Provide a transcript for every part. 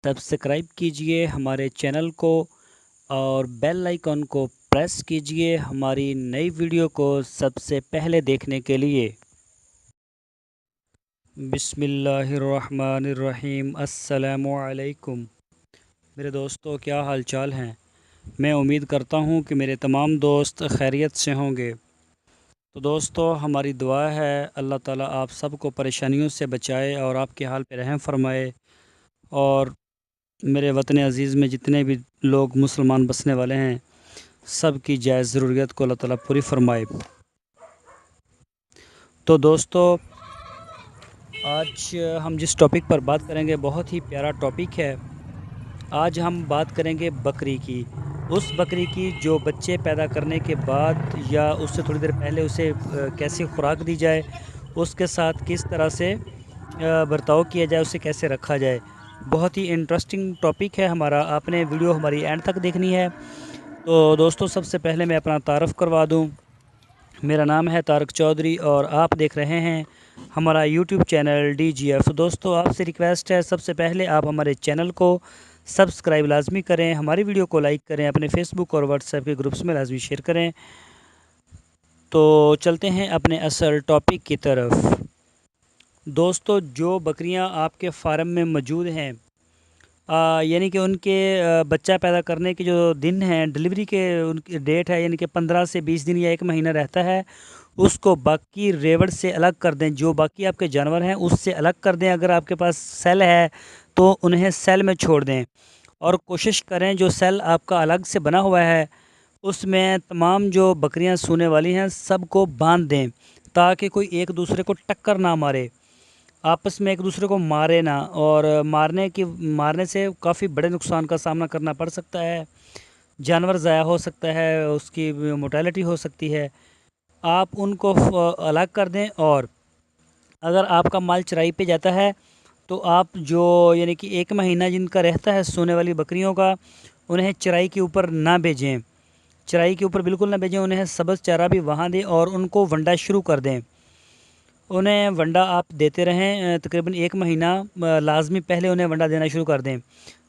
Subscribe कीजिए हमारे channel को और बेल आइकन को प्रेस कीजिए हमारी नई वीडियो को सबसे पहले देखने के लिए। बिस्मिल्लाहिर्रहमानिर्रहीम। अस्सलामु अलैकुम। मेरे दोस्तों, क्या हाल चाल हैं? मैं उम्मीद करता हूं कि मेरे तमाम दोस्त खैरियत से होंगे। तो दोस्तों, हमारी दुआ है अल्लाह ताला आप सबको परेशानियों से बचाए और आपके हाल पे रहम फरमाए, और मेरे वतन अज़ीज़ में जितने भी लोग मुसलमान बसने वाले हैं सब की जायज़ ज़रूरियत को अल्लाह ताला पूरी फरमाए। तो दोस्तों, आज हम जिस टॉपिक पर बात करेंगे बहुत ही प्यारा टॉपिक है। आज हम बात करेंगे बकरी की, उस बकरी की जो बच्चे पैदा करने के बाद या उससे थोड़ी देर पहले उसे कैसी खुराक दी जाए, उसके साथ किस तरह से बर्ताव किया जाए, उसे कैसे रखा जाए। बहुत ही इंटरेस्टिंग टॉपिक है हमारा। आपने वीडियो हमारी एंड तक देखनी है। तो दोस्तों, सबसे पहले मैं अपना तारफ़ करवा दूं। मेरा नाम है तारक चौधरी और आप देख रहे हैं हमारा यूट्यूब चैनल DGF। दोस्तों, आपसे रिक्वेस्ट है, सबसे पहले आप हमारे चैनल को सब्सक्राइब लाजमी करें, हमारी वीडियो को लाइक करें, अपने फेसबुक और व्हाट्सएप के ग्रुप्स में लाजमी शेयर करें। तो चलते हैं अपने असल टॉपिक की तरफ। दोस्तों, जो बकरियां आपके फार्म में मौजूद हैं, यानी कि उनके बच्चा पैदा करने के जो दिन हैं, डिलीवरी के उनकी डेट है, यानी कि 15 से 20 दिन या 1 महीना रहता है, उसको बाकी रेवड़ से अलग कर दें। जो बाकी आपके जानवर हैं उससे अलग कर दें। अगर आपके पास सेल है तो उन्हें सेल में छोड़ दें, और कोशिश करें जो सेल आपका अलग से बना हुआ है उसमें तमाम जो बकरियां सूने वाली हैं सबको बांध दें, ताकि कोई एक दूसरे को टक्कर ना मारे, आपस में एक दूसरे को मारे ना। और मारने से काफ़ी बड़े नुकसान का सामना करना पड़ सकता है। जानवर ज़ाया हो सकता है, उसकी मोर्टेलिटी हो सकती है। आप उनको अलग कर दें। और अगर आपका माल चराई पे जाता है तो आप जो यानी कि 1 महीना जिनका रहता है सोने वाली बकरियों का, उन्हें चराई के ऊपर ना भेजें। चराई के ऊपर बिल्कुल ना भेजें। उन्हें सब्ज़ चारा भी वहाँ दें और उनको वंडा शुरू कर दें। उन्हें वंडा आप देते रहें तकरीबन 1 महीना लाजमी पहले उन्हें वंडा देना शुरू कर दें,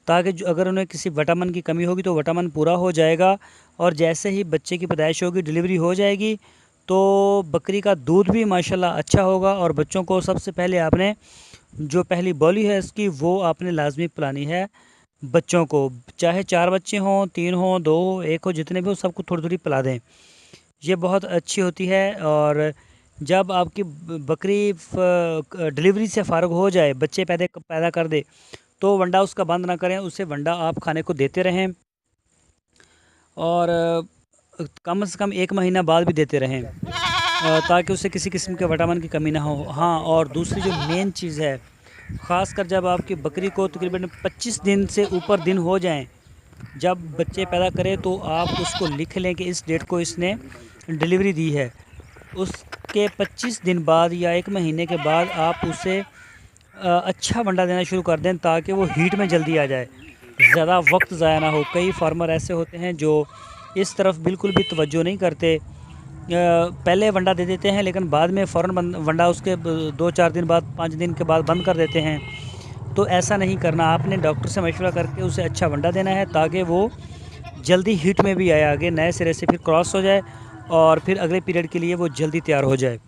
ताकि अगर उन्हें किसी विटामिन की कमी होगी तो विटामिन पूरा हो जाएगा। और जैसे ही बच्चे की पैदाइश होगी, डिलीवरी हो जाएगी, तो बकरी का दूध भी माशाल्लाह अच्छा होगा। और बच्चों को सबसे पहले आपने जो पहली बोली है इसकी, वो आपने लाजमी पिलानी है बच्चों को। चाहे 4 बच्चे हों, 3 हों, 2 हो, 1 हो, जितने भी हो सबको थोड़ी थोड़ी पिला दें। ये बहुत अच्छी होती है। और जब आपकी बकरी डिलीवरी से फ़ारुग हो जाए, बच्चे पैदा कर दे, तो वंडा उसका बंद ना करें, उसे वंडा आप खाने को देते रहें। और कम से कम 1 महीना बाद भी देते रहें, ताकि उसे किसी किस्म के विटामिन की कमी ना हो। हाँ, और दूसरी जो मेन चीज़ है, ख़ासकर जब आपकी बकरी को तकरीबन 25 दिन से ऊपर दिन हो जाएं, जब बच्चे पैदा करें, तो आप उसको लिख लें कि इस डेट को इसने डिलीवरी दी है। उसके 25 दिन बाद या 1 महीने के बाद आप उसे अच्छा वंडा देना शुरू कर दें, ताकि वो हीट में जल्दी आ जाए, ज़्यादा वक्त ज़ाया ना हो। कई फार्मर ऐसे होते हैं जो इस तरफ बिल्कुल भी तवज्जो नहीं करते, पहले वंडा दे देते हैं लेकिन बाद में फ़ौरन वंडा उसके 2-4 दिन बाद, 5 दिन के बाद बंद कर देते हैं। तो ऐसा नहीं करना, आपने डॉक्टर से मशवरा करके उसे अच्छा वंडा देना है, ताकि वो जल्दी हीट में भी आए, आगे नए सिरे से फिर क्रॉस हो जाए और फिर अगले पीरियड के लिए वो जल्दी तैयार हो जाए।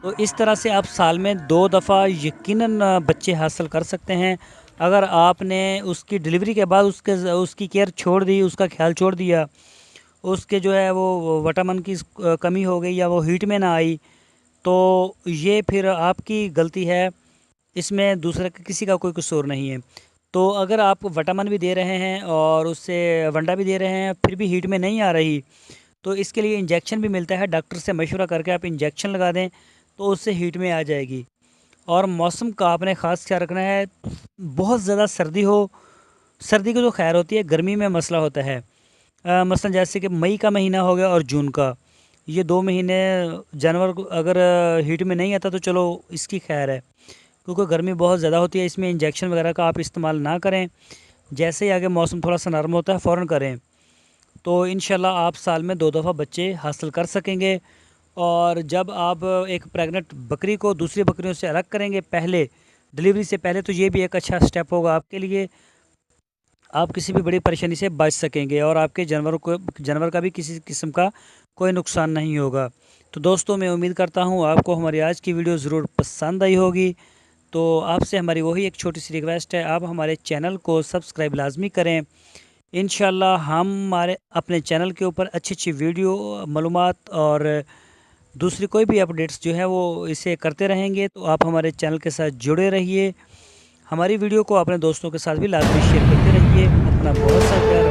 तो इस तरह से आप साल में 2 दफ़ा यकीनन बच्चे हासिल कर सकते हैं। अगर आपने उसकी डिलीवरी के बाद उसकी केयर छोड़ दी, उसका ख्याल छोड़ दिया, उसके जो है वो विटामिन की कमी हो गई या वो हीट में ना आई, तो ये फिर आपकी गलती है, इसमें दूसरे किसी का कोई कसूर नहीं है। तो अगर आप विटामिन भी दे रहे हैं और उससे वंडा भी दे रहे हैं, फिर भी हीट में नहीं आ रही, तो इसके लिए इंजेक्शन भी मिलता है। डॉक्टर से मशवरा करके आप इंजेक्शन लगा दें, तो उससे हीट में आ जाएगी। और मौसम का आपने ख़ास ख्याल रखना है। बहुत ज़्यादा सर्दी हो, सर्दी की तो खैर होती है, गर्मी में मसला होता है। मसलन जैसे कि मई का महीना हो गया और जून का, ये 2 महीने जानवर अगर हीट में नहीं आता तो चलो इसकी खैर है, क्योंकि गर्मी बहुत ज़्यादा होती है। इसमें इंजेक्शन वगैरह का आप इस्तेमाल ना करें। जैसे ही आगे मौसम थोड़ा सा नरम होता है फ़ौरन करें, तो इंशाल्लाह आप साल में 2 दफ़ा बच्चे हासिल कर सकेंगे। और जब आप एक प्रेग्नेंट बकरी को दूसरी बकरियों से अलग करेंगे, पहले ڈلیوری سے پہلے تو یہ بھی ایک اچھا سٹیپ ہوگا آپ کے لیے، آپ کسی بھی بڑی پریشانی سے بچ سکیں گے اور آپ کے جانور کا بھی کسی قسم کا کوئی نقصان نہیں ہوگا۔ تو دوستو میں امید کرتا ہوں آپ کو ہماری آج کی ویڈیو ضرور پسند آئی ہوگی۔ تو آپ سے ہماری وہی ایک چھوٹی سی ریکویسٹ ہے، آپ ہمارے چینل کو سبسکرائب لازمی کریں۔ انشاءاللہ ہم اپنے چینل کے اوپر اچھی اچھی ویڈیو، معلومات اور دوسری کوئی بھی اپڈیٹس جو ہے وہ اسے کرتے رہیں گے، تو آپ ہمارے چینل کے ساتھ جڑے رہیے۔ ہماری ویڈیو کو اپنے دوستوں کے ساتھ بھی لازمی شیئر کرتے رہیے۔ اپنا بہت سا پیار